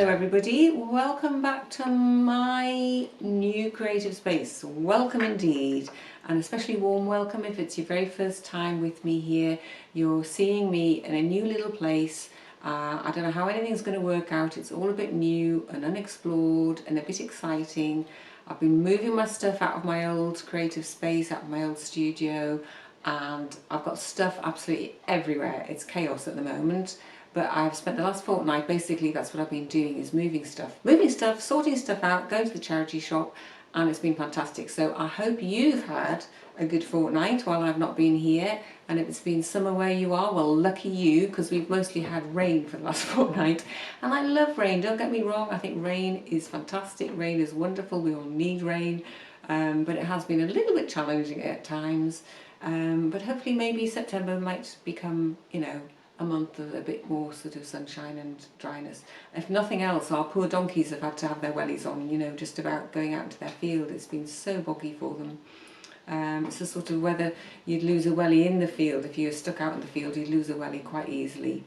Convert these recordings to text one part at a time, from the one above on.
Hello everybody, welcome back to my new creative space. Welcome indeed, and especially warm welcome if it's your very first time with me here. You're seeing me in a new little place. I don't know how anything's going to work out. It's all a bit new and unexplored and a bit exciting. I've been moving my stuff out of my old creative space, out of my old studio, and I've got stuff absolutely everywhere. It's chaos at the moment. But I've spent the last fortnight, basically that's what I've been doing, is moving stuff, sorting stuff out, going to the charity shop, and it's been fantastic. So I hope you've had a good fortnight while I've not been here, and if it's been summer where you are, well lucky you, because we've mostly had rain for the last fortnight, and I love rain, don't get me wrong, I think rain is fantastic, rain is wonderful, we all need rain, but it has been a little bit challenging at times, but hopefully maybe September might become, you know, a month of a bit more sort of sunshine and dryness. If nothing else, our poor donkeys have had to have their wellies on, you know, just about going out into their field. It's been so boggy for them. It's a sort of whether you'd lose a welly in the field. If you were stuck out in the field, you'd lose a welly quite easily.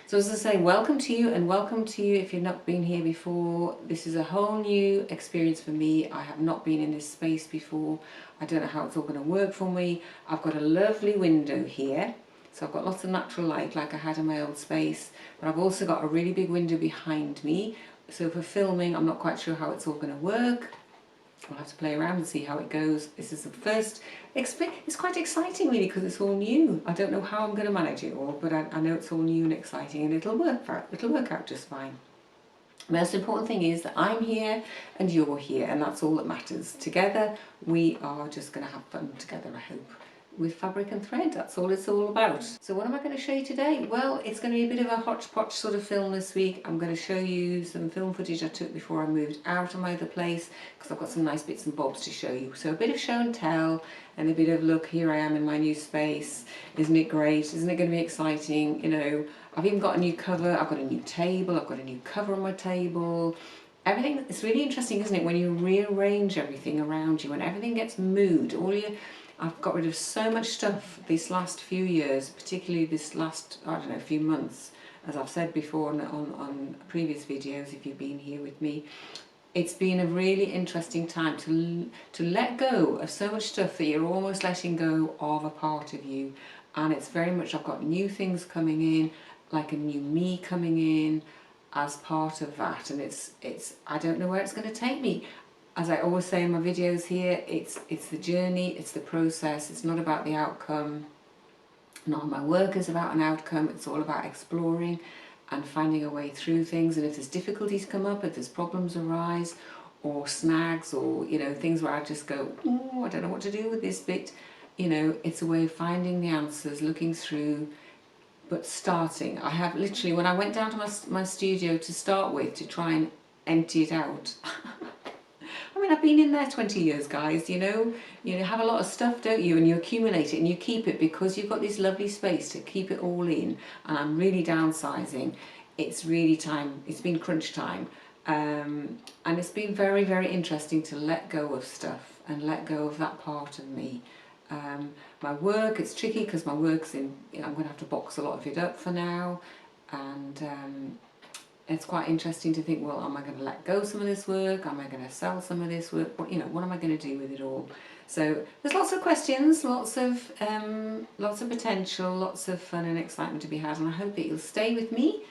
So as I say, welcome to you, and welcome to you if you've not been here before. This is a whole new experience for me. I have not been in this space before. I don't know how it's all going to work for me. I've got a lovely window here. So I've got lots of natural light like I had in my old space, but I've also got a really big window behind me. So for filming, I'm not quite sure how it's all going to work. We'll have to play around and see how it goes. This is the first experience. It's quite exciting really because it's all new. I don't know how I'm going to manage it all, but I know it's all new and exciting, and it'll work out just fine. The most important thing is that I'm here and you're here, and that's all that matters. Together we are just going to have fun together, I hope, with fabric and thread. That's all it's all about. So what am I going to show you today? Well, it's going to be a bit of a hodgepodge sort of film this week. I'm going to show you some film footage I took before I moved out of my other place, because I've got some nice bits and bobs to show you. So a bit of show and tell, and a bit of look, here I am in my new space. Isn't it great? Isn't it going to be exciting? You know, I've even got a new cover, I've got a new table, I've got a new cover on my table. Everything, it's really interesting, isn't it, when you rearrange everything around you and everything gets moved. I've got rid of so much stuff these last few years, particularly this last, I don't know, few months, as I've said before on previous videos if you've been here with me. It's been a really interesting time to let go of so much stuff that you're almost letting go of a part of you, and it's very much, I've got new things coming in, like a new me coming in as part of that, and it's I don't know where it's going to take me. As I always say in my videos here, it's the journey, it's the process, it's not about the outcome. None of my work is about an outcome, it's all about exploring and finding a way through things. And if there's difficulties come up, if there's problems arise, or snags, or, you know, things where I just go, oh, I don't know what to do with this bit, you know, it's a way of finding the answers, looking through, but starting. I have literally, when I went down to my studio to start with, to try and empty it out, I mean, I've been in there 20 years, guys, you know, you have a lot of stuff, don't you, and you accumulate it and you keep it because you've got this lovely space to keep it all in, and I'm really downsizing. It's really time, it's been crunch time, and it's been very, very interesting to let go of stuff and let go of that part of me. My work, it's tricky because my work's in, you know, I'm going to have to box a lot of it up for now, and it's quite interesting to think, well, am I going to let go some of this work? Am I going to sell some of this work? What, you know, what am I going to do with it all? So there's lots of questions, lots of potential, lots of fun and excitement to be had, and I hope that you'll stay with me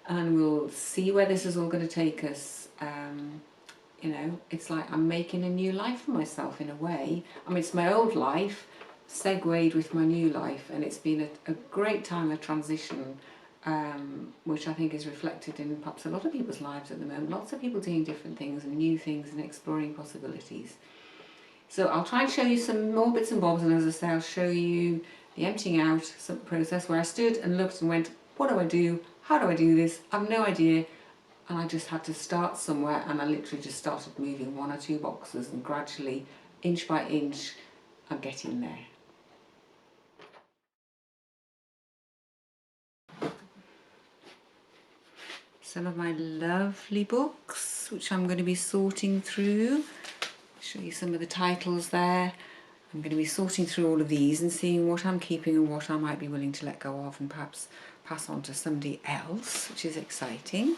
and we'll see where this is all going to take us. You know, it's like I'm making a new life for myself in a way. I mean, it's my old life segued with my new life, and it's been a great time of transition, which I think is reflected in perhaps a lot of people's lives at the moment. Lots of people doing different things and new things and exploring possibilities. So I'll try and show you some more bits and bobs, and as I say, I'll show you the emptying out process where I stood and looked and went, what do I do? How do I do this? I've no idea. And I just had to start somewhere, and I literally just started moving one or two boxes, and gradually, inch by inch, I'm getting there. Some of my lovely books, which I'm going to be sorting through. Show you some of the titles there. I'm going to be sorting through all of these and seeing what I'm keeping and what I might be willing to let go of and perhaps pass on to somebody else, which is exciting.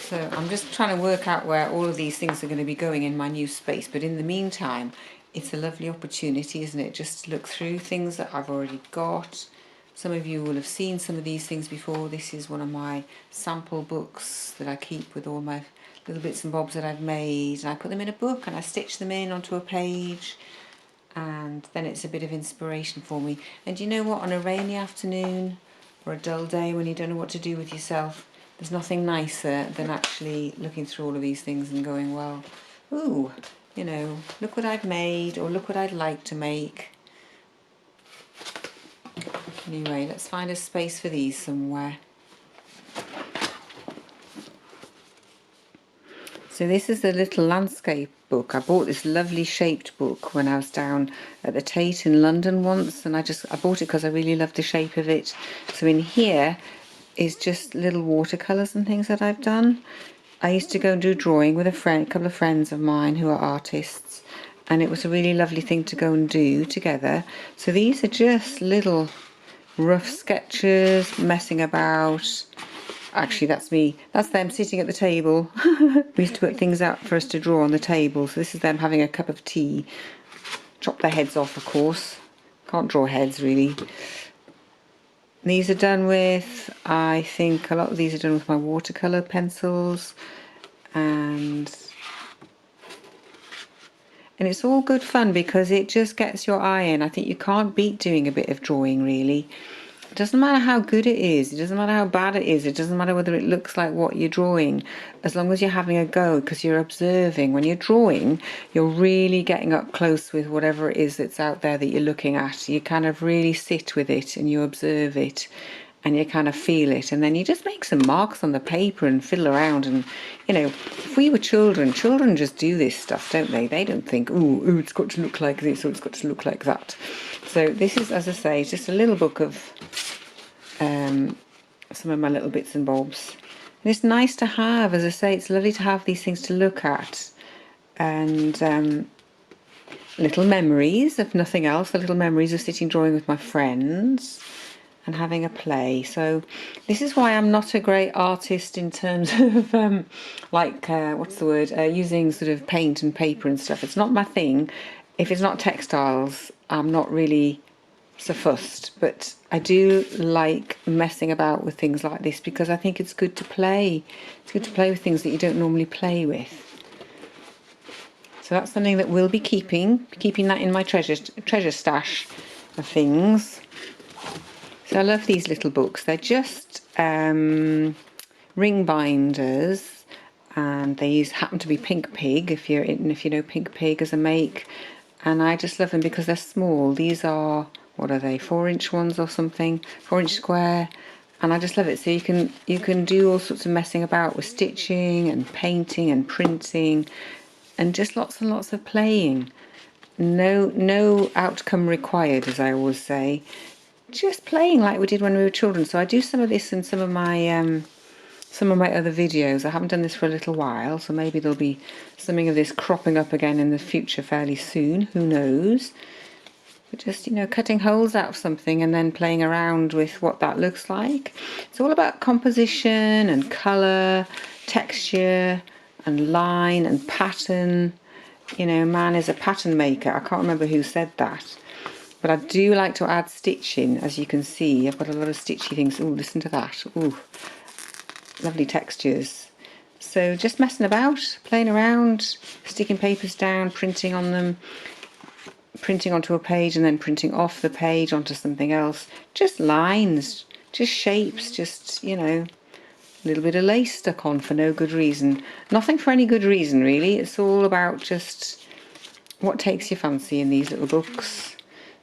So I'm just trying to work out where all of these things are going to be going in my new space, but in the meantime it's a lovely opportunity, isn't it, just to look through things that I've already got. Some of you will have seen some of these things before. This is one of my sample books that I keep with all my little bits and bobs that I've made, and I put them in a book and I stitch them in onto a page, and then it's a bit of inspiration for me. And you know what, on a rainy afternoon or a dull day when you don't know what to do with yourself, there's nothing nicer than actually looking through all of these things and going, well, ooh, you know, look what I've made, or look what I'd like to make. Anyway, let's find a space for these somewhere. So this is a little landscape book. I bought this lovely shaped book when I was down at the Tate in London once, and I bought it because I really loved the shape of it. So in here is just little watercolours and things that I've done. I used to go and do drawing with a couple of friends of mine who are artists, and it was a really lovely thing to go and do together. So these are just little rough sketches, messing about. Actually, that's me. That's them sitting at the table. We used to put things out for us to draw on the table. So this is them having a cup of tea. Chop their heads off, of course. Can't draw heads, really. These are done with, I think a lot of these are done with my watercolour pencils, and it's all good fun because it just gets your eye in. I think you can't beat doing a bit of drawing, really. It doesn't matter how good it is, it doesn't matter how bad it is, it doesn't matter whether it looks like what you're drawing, as long as you're having a go, because you're observing. When you're drawing, you're really getting up close with whatever it is that's out there that you're looking at. You kind of really sit with it and you observe it and you kind of feel it, and then you just make some marks on the paper and fiddle around. And you know, if we were children just do this stuff, don't they? They don't think, ooh, it's got to look like this or it's got to look like that. So this is, as I say, just a little book of some of my little bits and bobs. And it's nice to have, as I say, it's lovely to have these things to look at, and little memories, if nothing else, the little memories of sitting drawing with my friends and having a play. So this is why I'm not a great artist in terms of using sort of paint and paper and stuff. It's not my thing. If it's not textiles, I'm not really so fussed, but I do like messing about with things like this because I think it's good to play. It's good to play with things that you don't normally play with. So that's something that we'll be keeping that in my treasure stash of things. So I love these little books. They're just ring binders, and they happen to be Pink Pig, if you know Pink Pig as a make. And I just love them because they're small. These are, what are they, 4-inch ones or something, 4-inch square, and I just love it. So you can do all sorts of messing about with stitching and painting and printing, and just lots and lots of playing. No outcome required, as I always say. Just playing like we did when we were children. So I do some of this in some of my other videos. I haven't done this for a little while, so maybe there'll be something of this cropping up again in the future fairly soon. Who knows? But just, you know, cutting holes out of something and then playing around with what that looks like. It's all about composition and colour, texture and line and pattern. You know, man is a pattern maker. I can't remember who said that. But I do like to add stitching, as you can see. I've got a lot of stitchy things. Ooh, listen to that. Ooh, lovely textures. So just messing about, playing around, sticking papers down, printing on them, printing onto a page and then printing off the page onto something else. Just lines, just shapes, just, you know, a little bit of lace stuck on for no good reason. Nothing for any good reason, really. It's all about just what takes your fancy in these little books.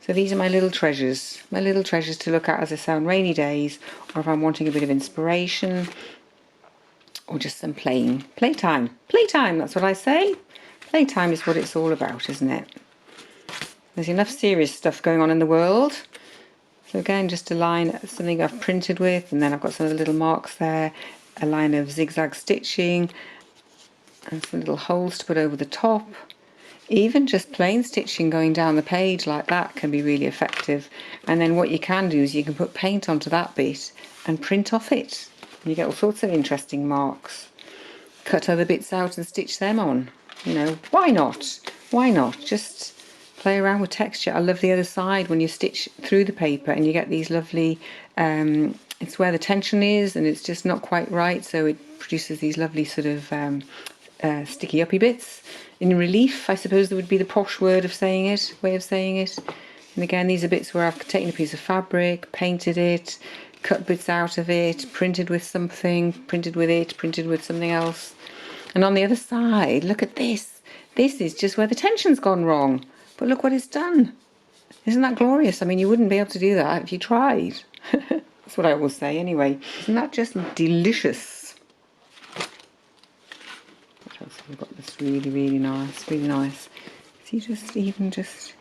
So these are my little treasures to look at, as I say, on rainy days, or if I'm wanting a bit of inspiration, or just some playtime. Playtime, that's what I say. Playtime is what it's all about, isn't it? There's enough serious stuff going on in the world. So again, just a line, something I've printed with, and then I've got some of the little marks there, a line of zigzag stitching, and some little holes to put over the top. Even just plain stitching going down the page like that can be really effective. And then what you can do is you can put paint onto that bit and print off it. And you get all sorts of interesting marks. cut other bits out and stitch them on. You know, why not? Why not? Just play around with texture. I love the other side when you stitch through the paper and you get these lovely, it's where the tension is and it's just not quite right, so it produces these lovely sort of sticky uppy bits. In relief, I suppose that would be the posh way of saying it. And again, these are bits where I've taken a piece of fabric, painted it, cut bits out of it, printed with something, printed with it, printed with something else. And on the other side, look at this. This is just where the tension's gone wrong. But look what it's done. Isn't that glorious? I mean, you wouldn't be able to do that if you tried. That's what I always say anyway. Isn't that just delicious? What else have we got that's really, really nice, really nice. See, just...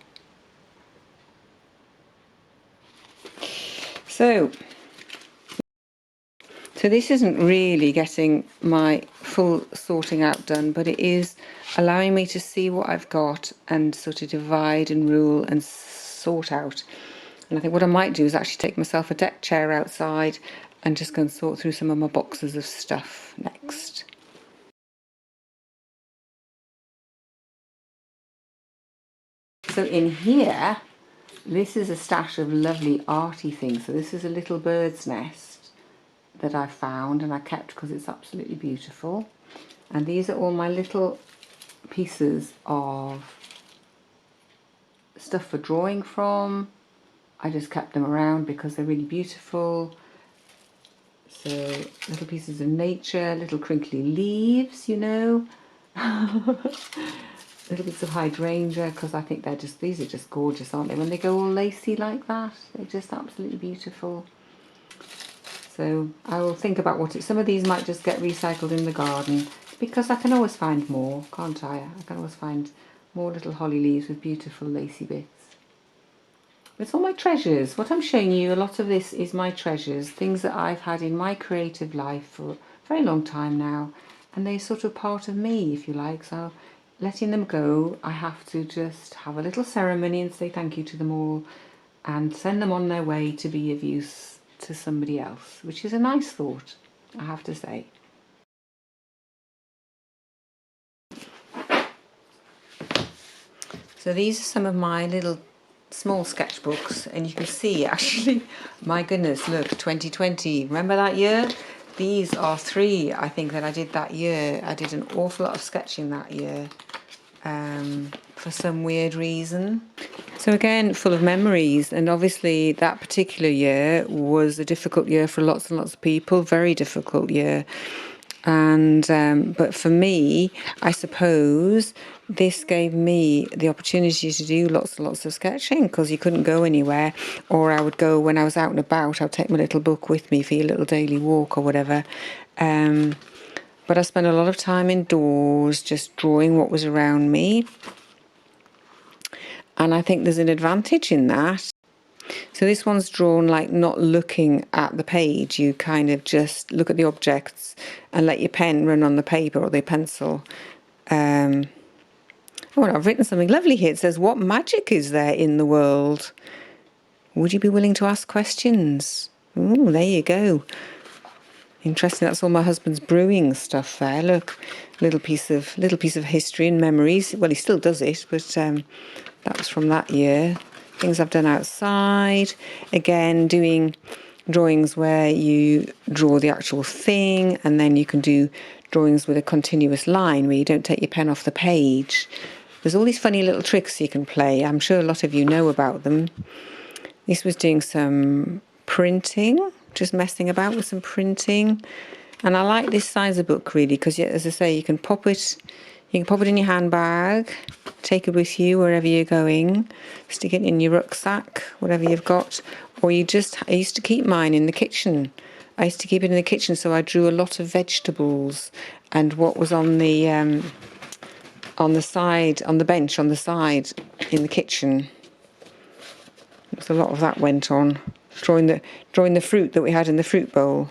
So this isn't really getting my full sorting out done, but it is allowing me to see what I've got and sort of divide and rule and sort out. And I think what I might do is actually take myself a deck chair outside and just go and sort through some of my boxes of stuff next. So in here, this is a stash of lovely arty things. So this is a little bird's nest that I found and I kept because it's absolutely beautiful. And these are all my little pieces of stuff for drawing from. I just kept them around because they're really beautiful. So little pieces of nature, little crinkly leaves, you know. Little bits of hydrangea, because I think these are just gorgeous, aren't they? When they go all lacy like that, they're just absolutely beautiful. So I will think about some of these might just get recycled in the garden, because I can always find more, can't I? I can always find more little holly leaves with beautiful lacy bits. It's all my treasures. What I'm showing you, a lot of this is my treasures, things that I've had in my creative life for a very long time now, and they're sort of part of me, if you like. So letting them go, I have to just have a little ceremony and say thank you to them all and send them on their way to be of use to somebody else, which is a nice thought, I have to say. So these are some of my little small sketchbooks, and you can see actually, my goodness, look, 2020, remember that year? These are 3, I think, that I did that year. I did an awful lot of sketching that year for some weird reason. So again, full of memories, and obviously that particular year was a difficult year for lots and lots of people, very difficult year. And but for me, I suppose this gave me the opportunity to do lots and lots of sketching, because you couldn't go anywhere, or I would go when I was out and about, I'd take my little book with me for your little daily walk or whatever. But I spent a lot of time indoors just drawing what was around me. And I think there's an advantage in that. So this one's drawn like not looking at the page. You kind of just look at the objects and let your pen run on the paper or the pencil. Oh, I've written something lovely here. It says, what magic is there in the world? Would you be willing to ask questions? Ooh, there you go. Interesting. That's all my husband's brewing stuff there. Look, little piece of history and memories. Well, he still does it, but that was from that year. Things I've done outside. Again, doing drawings where you draw the actual thing, and then you can do drawings with a continuous line where you don't take your pen off the page. There's all these funny little tricks you can play. I'm sure a lot of you know about them. This was doing some printing, just messing about with some printing. And I like this size of book really, because as I say, you can pop it in your handbag, take it with you wherever you're going, stick it in your rucksack, whatever you've got, or I used to keep mine in the kitchen. I used to keep it in the kitchen, so I drew a lot of vegetables and what was on the bench on the side in the kitchen. There's a lot of that went on. Drawing the fruit that we had in the fruit bowl.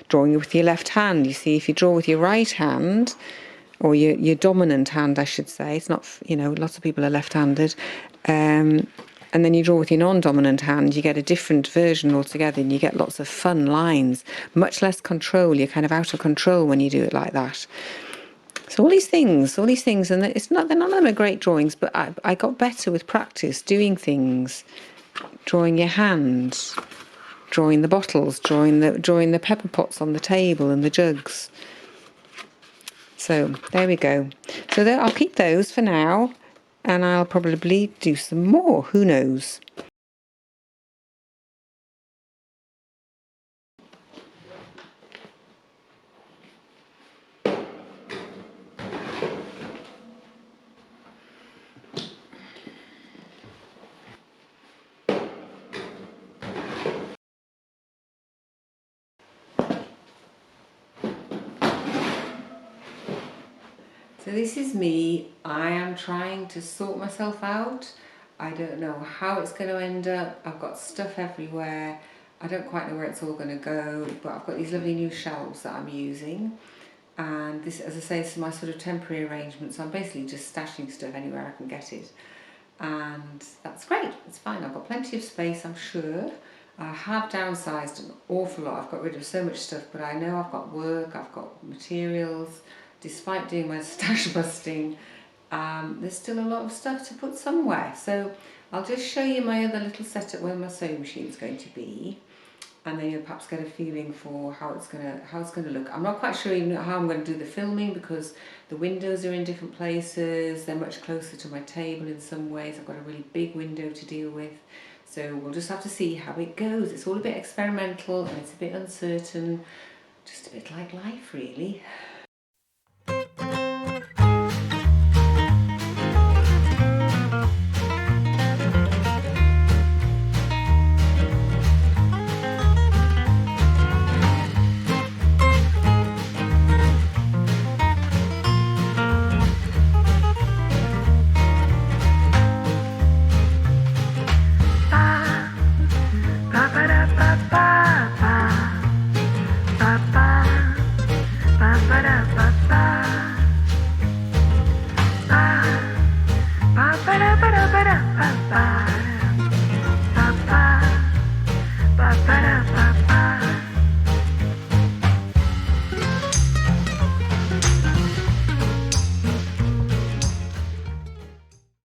Drawing it with your left hand. You see, if you draw with your right hand, or your dominant hand, I should say. It's not, lots of people are left-handed. and then you draw with your non-dominant hand, you get a different version altogether, and you get lots of fun lines, much less control. You're kind of out of control when you do it like that. So all these things, and none of them are great drawings, but I got better with practice doing things, drawing your hands, drawing the bottles, drawing the pepper pots on the table and the jugs. So there we go. So I'll keep those for now, and I'll probably do some more, who knows. So this is me. I am trying to sort myself out. I don't know how it's going to end up. I've got stuff everywhere. I don't quite know where it's all going to go, but I've got these lovely new shelves that I'm using. And this, as I say, this is my sort of temporary arrangement. So I'm basically just stashing stuff anywhere I can get it. And that's great. It's fine. I've got plenty of space, I'm sure. I have downsized an awful lot. I've got rid of so much stuff, but I know I've got work, I've got materials. Despite doing my stash busting, there's still a lot of stuff to put somewhere. So I'll just show you my other little setup where my sewing machine's going to be, and then you'll perhaps get a feeling for how it's gonna look. I'm not quite sure even how I'm going to do the filming, because the windows are in different places. They're much closer to my table in some ways. I've got a really big window to deal with. So we'll just have to see how it goes. It's all a bit experimental and it's a bit uncertain, just a bit like life really. Ba, ba, ba, ba, ba.